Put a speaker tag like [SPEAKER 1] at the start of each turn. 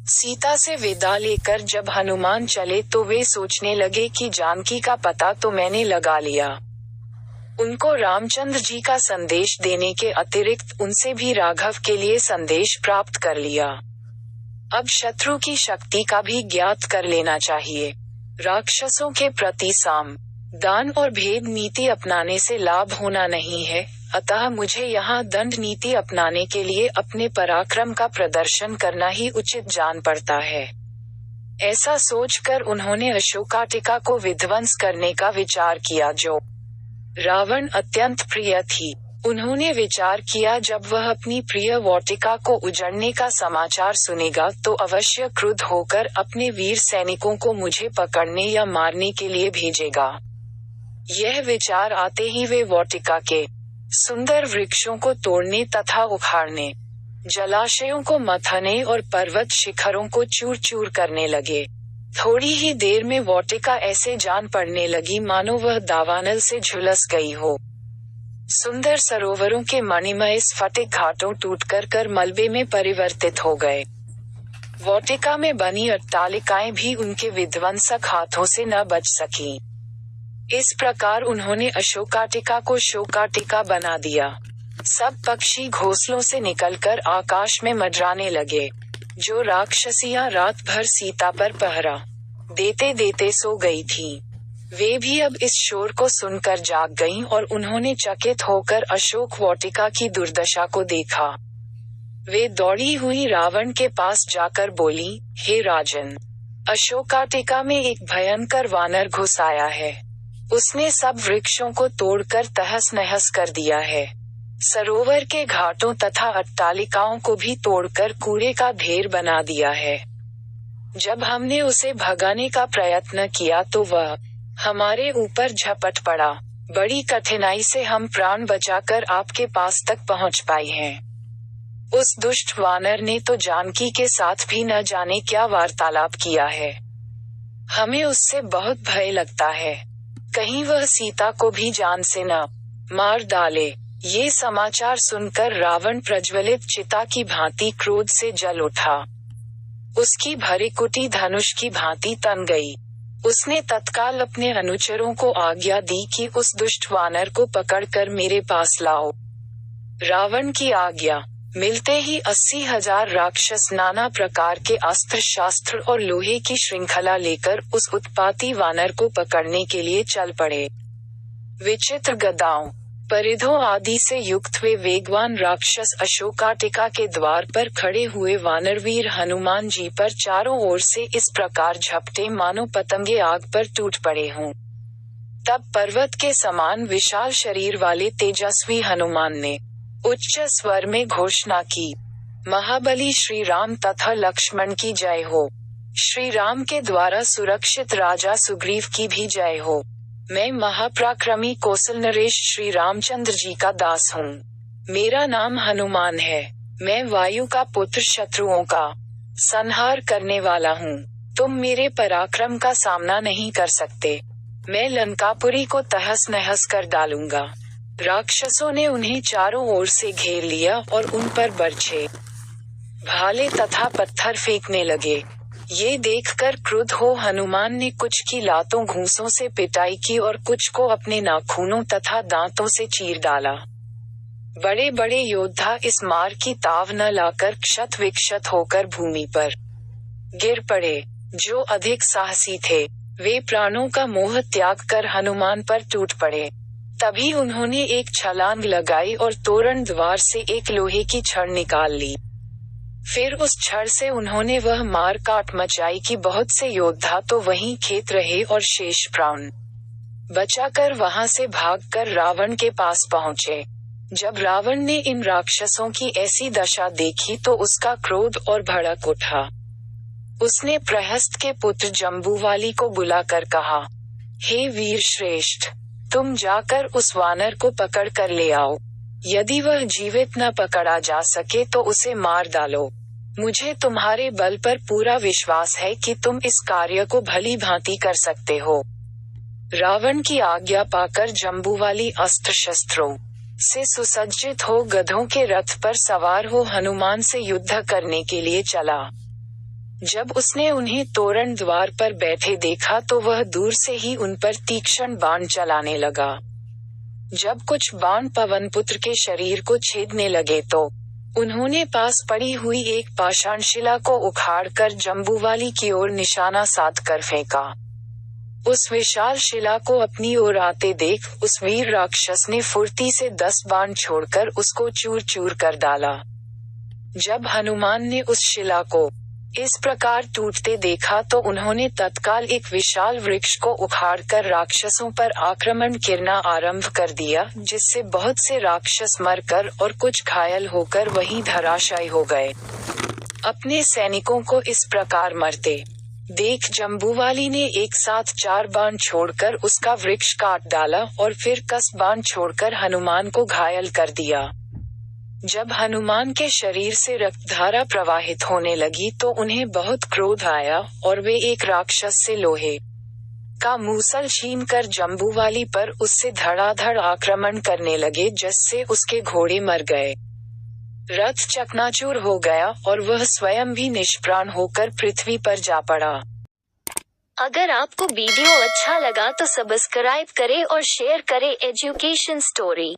[SPEAKER 1] सीता से विदा लेकर जब हनुमान चले तो वे सोचने लगे कि जानकी का पता तो मैंने लगा लिया। उनको रामचंद्र जी का संदेश देने के अतिरिक्त उनसे भी राघव के लिए संदेश प्राप्त कर लिया। अब शत्रु की शक्ति का भी ज्ञात कर लेना चाहिए। राक्षसों के प्रति साम, दान और भेद नीति अपनाने से लाभ होना नहीं है, अतः मुझे यहाँ दंड नीति अपनाने के लिए अपने पराक्रम का प्रदर्शन करना ही उचित जान पड़ता है। ऐसा सोचकर उन्होंने अशोकाटिका को विध्वंस करने का विचार किया जो रावण अत्यंत प्रिय थी। उन्होंने विचार किया जब वह अपनी प्रिय वाटिका को उजड़ने का समाचार सुनेगा तो अवश्य क्रुद्ध होकर अपने वीर सैनिकों को मुझे पकड़ने या मारने के लिए भेजेगा। यह विचार आते ही वे वाटिका के सुंदर वृक्षों को तोड़ने तथा उखाड़ने, जलाशयों को मथने और पर्वत शिखरों को चूर चूर करने लगे। थोड़ी ही देर में वाटिका ऐसे जान पड़ने लगी मानो वह दावानल से झुलस गई हो। सुंदर सरोवरों के मणिमय स्फटिक घाटों टूटकर मलबे में परिवर्तित हो गए। वाटिका में बनी अट्टालिकाएं भी उनके विध्वंसक हाथों से न बच सकीं। इस प्रकार उन्होंने अशोकाटिका को शोकाटिका बना दिया। सब पक्षी घोंसलों से निकलकर आकाश में मंडराने लगे। जो राक्षसियां रात भर सीता पर पहरा देते देते सो गई थीं, वे भी अब इस शोर को सुनकर जाग गईं और उन्होंने चकित होकर अशोक वाटिका की दुर्दशा को देखा। वे दौड़ी हुई रावण के पास जाकर बोली, हे राजन, अशोकाटिका में एक भयंकर वानर घुस आया है। उसने सब वृक्षों को तोड़कर तहस नहस कर दिया है। सरोवर के घाटों तथा अट्टालिकाओं को भी तोड़कर कूड़े का ढेर बना दिया है। जब हमने उसे भगाने का प्रयत्न किया तो वह हमारे ऊपर झपट पड़ा। बड़ी कठिनाई से हम प्राण बचाकर आपके पास तक पहुंच पाए हैं। उस दुष्ट वानर ने तो जानकी के साथ भी न जाने क्या वार्तालाप किया है। हमें उससे बहुत भय लगता है, कहीं वह सीता को भी जान से न मार डाले। ये समाचार सुनकर रावण प्रज्वलित चिता की भांति क्रोध से जल उठा। उसकी भरिकुटी धनुष की भांति तन गई। उसने तत्काल अपने अनुचरों को आज्ञा दी कि उस दुष्ट वानर को पकड़कर मेरे पास लाओ। रावण की आज्ञा मिलते ही 80,000 राक्षस नाना प्रकार के अस्त्र शस्त्र और लोहे की श्रृंखला लेकर उस उत्पाती वानर को पकड़ने के लिए चल पड़े। विचित्र गदाओं, परिधों आदि से युक्त वे वेगवान राक्षस अशोकाटिका के द्वार पर खड़े हुए वानरवीर हनुमान जी पर चारों ओर से इस प्रकार झपटे मानो पतंगे आग पर टूट पड़े हों। तब पर्वत के समान विशाल शरीर वाले तेजस्वी हनुमान ने उच्च स्वर में घोषणा की, महाबली श्री राम तथा लक्ष्मण की जय हो। श्री राम के द्वारा सुरक्षित राजा सुग्रीव की भी जय हो। मैं महापराक्रमी कौशल नरेश श्री रामचंद्र जी का दास हूँ। मेरा नाम हनुमान है। मैं वायु का पुत्र, शत्रुओं का संहार करने वाला हूँ। तुम मेरे पराक्रम का सामना नहीं कर सकते। मैं लंकापुरी को तहस नहस कर डालूंगा। राक्षसों ने उन्हें चारों ओर से घेर लिया और उन पर बर्छे, भाले तथा पत्थर फेंकने लगे। ये देखकर क्रुद्ध हो हनुमान ने कुछ की लातों घूंसों से पिटाई की और कुछ को अपने नाखूनों तथा दांतों से चीर डाला। बड़े बड़े योद्धा इस मार की ताव न लाकर क्षत विक्षत होकर भूमि पर गिर पड़े। जो अधिक साहसी थे वे प्राणों का मोह त्याग कर हनुमान पर टूट पड़े। तभी उन्होंने एक छलांग लगाई और तोरण द्वार से एक लोहे की छड़ निकाल ली। फिर उस छड़ से उन्होंने वह मार काट मचाई कि बहुत से योद्धा तो वहीं खेत रहे और शेष प्राण बचाकर वहां से भागकर रावण के पास पहुंचे। जब रावण ने इन राक्षसों की ऐसी दशा देखी तो उसका क्रोध और भड़क उठा। उसने प्रहस्त के पुत्र जम्बूवाली को बुलाकर कहा, हे वीर श्रेष्ठ, तुम जाकर उस वानर को पकड़ कर ले आओ। यदि वह जीवित न पकड़ा जा सके तो उसे मार डालो। मुझे तुम्हारे बल पर पूरा विश्वास है कि तुम इस कार्य को भली भांति कर सकते हो। रावण की आज्ञा पाकर जम्बूवाली अस्त्र शस्त्रों से सुसज्जित हो गधों के रथ पर सवार हो हनुमान से युद्ध करने के लिए चला। जब उसने उन्हें तोरण द्वार पर बैठे देखा तो वह दूर से ही उन पर तीक्ष्ण बाण चलाने लगा। जब कुछ बाण पवनपुत्र के शरीर को छेदने लगे तो उन्होंने पास पड़ी हुई एक पाषाण शिला को उखाड़कर जम्बूवाली की ओर निशाना साधकर फेंका। उस विशाल शिला को अपनी ओर आते देख उस वीर राक्षस ने फुर्ती से 10 बाण छोड़कर उसको चूर चूर कर डाला। जब हनुमान ने उस शिला को इस प्रकार टूटते देखा तो उन्होंने तत्काल एक विशाल वृक्ष को उखाड़कर राक्षसों पर आक्रमण करना आरंभ कर दिया, जिससे बहुत से राक्षस मरकर और कुछ घायल होकर वहीं धराशायी हो गए। अपने सैनिकों को इस प्रकार मरते देख जम्बूवाली ने एक साथ 4 बाण छोड़कर उसका वृक्ष काट डाला और फिर 10 बाण छोड़कर हनुमान को घायल कर दिया। जब हनुमान के शरीर से रक्तधारा प्रवाहित होने लगी तो उन्हें बहुत क्रोध आया और वे एक राक्षस से लोहे का मूसल छीनकर जम्बूवाली पर उससे धड़ाधड़ आक्रमण करने लगे, जिससे उसके घोड़े मर गए। रथ चकनाचूर हो गया और वह स्वयं भी निष्प्राण होकर पृथ्वी पर जा पड़ा।
[SPEAKER 2] अगर आपको वीडियो अच्छा लगा तो सब्सक्राइब करें और शेयर करें एजुकेशन स्टोरी।